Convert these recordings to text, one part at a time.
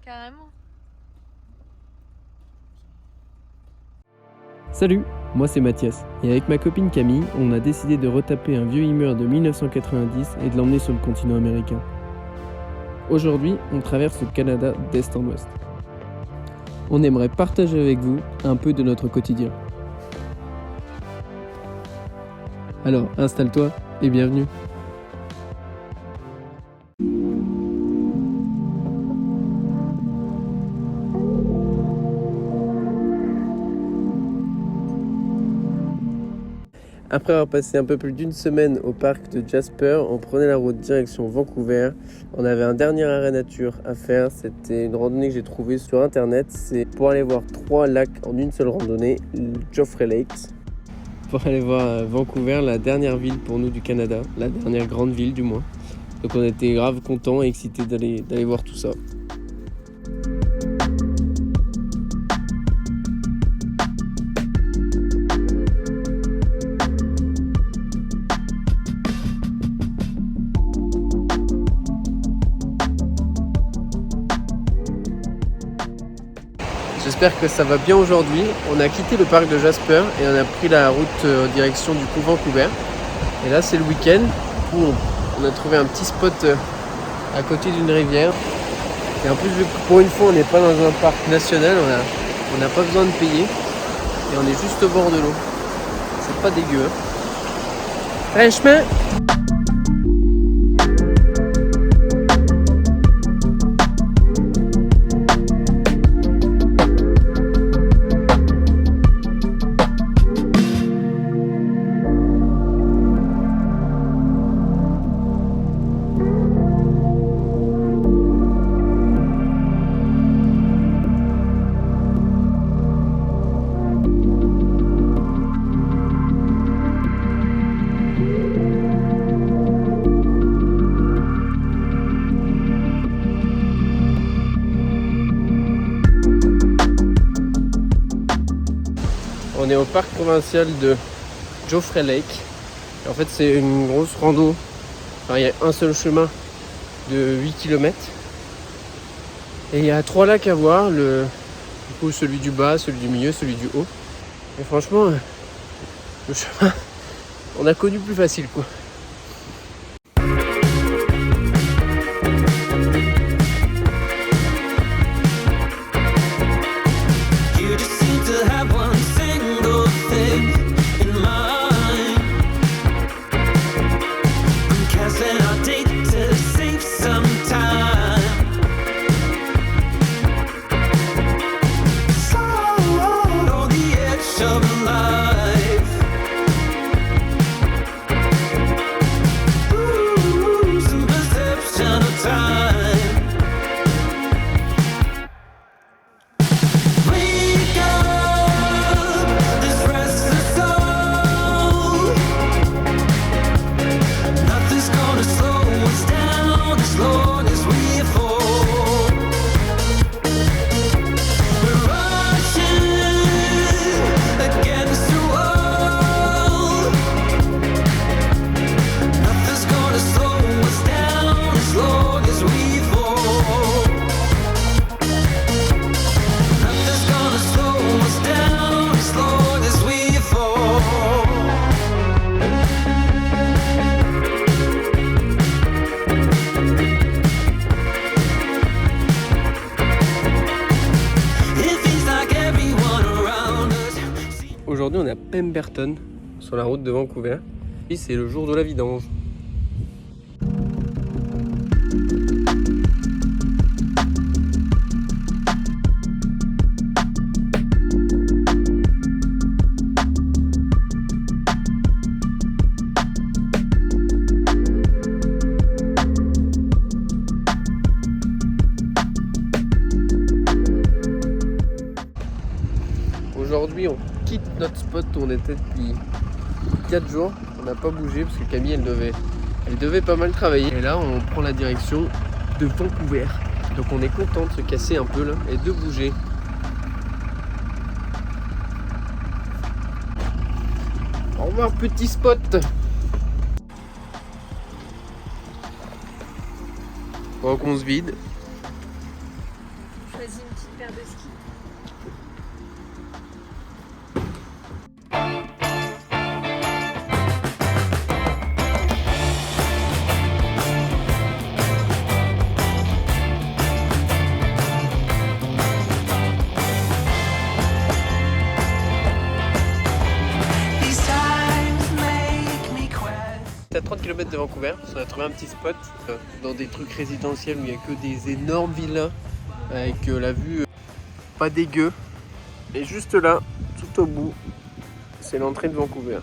carrément. Salut, moi c'est Mathias, et avec ma copine Camille, on a décidé de retaper un vieux immeuble de 1990 et de l'emmener sur le continent américain. Aujourd'hui, on traverse le Canada d'est en ouest. On aimerait partager avec vous un peu de notre quotidien. Alors, installe-toi et bienvenue. Après avoir passé un peu plus d'une semaine au parc de Jasper, on prenait la route direction Vancouver. On avait un dernier arrêt nature à faire, c'était une randonnée que j'ai trouvée sur internet. C'est pour aller voir 3 lacs en une seule randonnée, Joffre Lakes. Pour aller voir Vancouver, la dernière ville pour nous du Canada, la dernière grande ville du moins. Donc on était grave contents et excités d'aller voir tout ça. J'espère que ça va bien aujourd'hui. On a quitté le parc de Jasper et on a pris la route en direction du coup Vancouver. Et là c'est le week-end. On a trouvé un petit spot à côté d'une rivière. Et en plus pour une fois on n'est pas dans un parc national, on n'a pas besoin de payer. Et on est juste au bord de l'eau. C'est pas dégueu. Franchement. On est au parc provincial de Joffre Lake. En fait, c'est une grosse rando. Enfin, il y a un seul chemin de 8 km. Et il y a 3 lacs à voir. Du coup, celui du bas, celui du milieu, celui du haut. Et franchement, le chemin, on a connu plus facile, quoi. Aujourd'hui on est à Pemberton, sur la route de Vancouver. Et c'est le jour de la vidange. Aujourd'hui on quitte notre spot où on était depuis 4 jours. On n'a pas bougé parce que Camille elle devait pas mal travailler. Et là on prend la direction de Vancouver. Donc on est content de se casser un peu là et de bouger. Au revoir petit spot. Bon, qu'on se vide. choisi une petite paire de skis. À 30 km de Vancouver, on a trouvé un petit spot dans des trucs résidentiels où il n'y a que des énormes villas avec la vue pas dégueu. Et juste là, tout au bout, c'est l'entrée de Vancouver.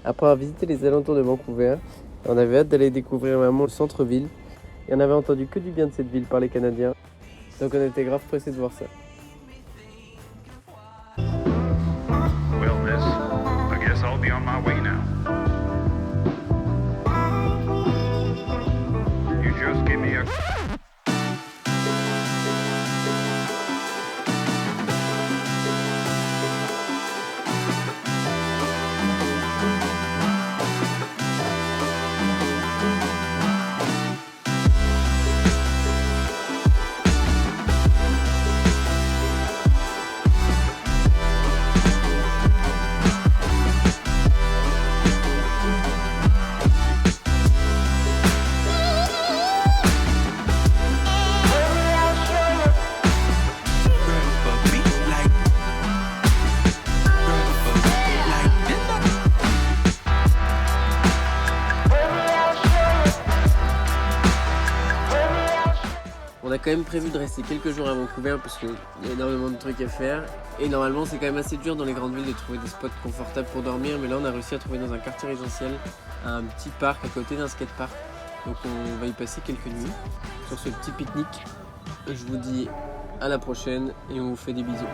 Après avoir visité les alentours de Vancouver, on avait hâte d'aller découvrir vraiment le centre-ville. Et on avait entendu que du bien de cette ville par les Canadiens. Donc on était grave pressés de voir ça. Well, miss, I guess I'll be on my way now. You just give me a... On a quand même prévu de rester quelques jours à Vancouver parce qu'il y a énormément de trucs à faire. Et normalement c'est quand même assez dur dans les grandes villes de trouver des spots confortables pour dormir. Mais là on a réussi à trouver dans un quartier résidentiel un petit parc à côté d'un skatepark. Donc on va y passer quelques nuits sur ce petit pique-nique. Je vous dis à la prochaine et on vous fait des bisous.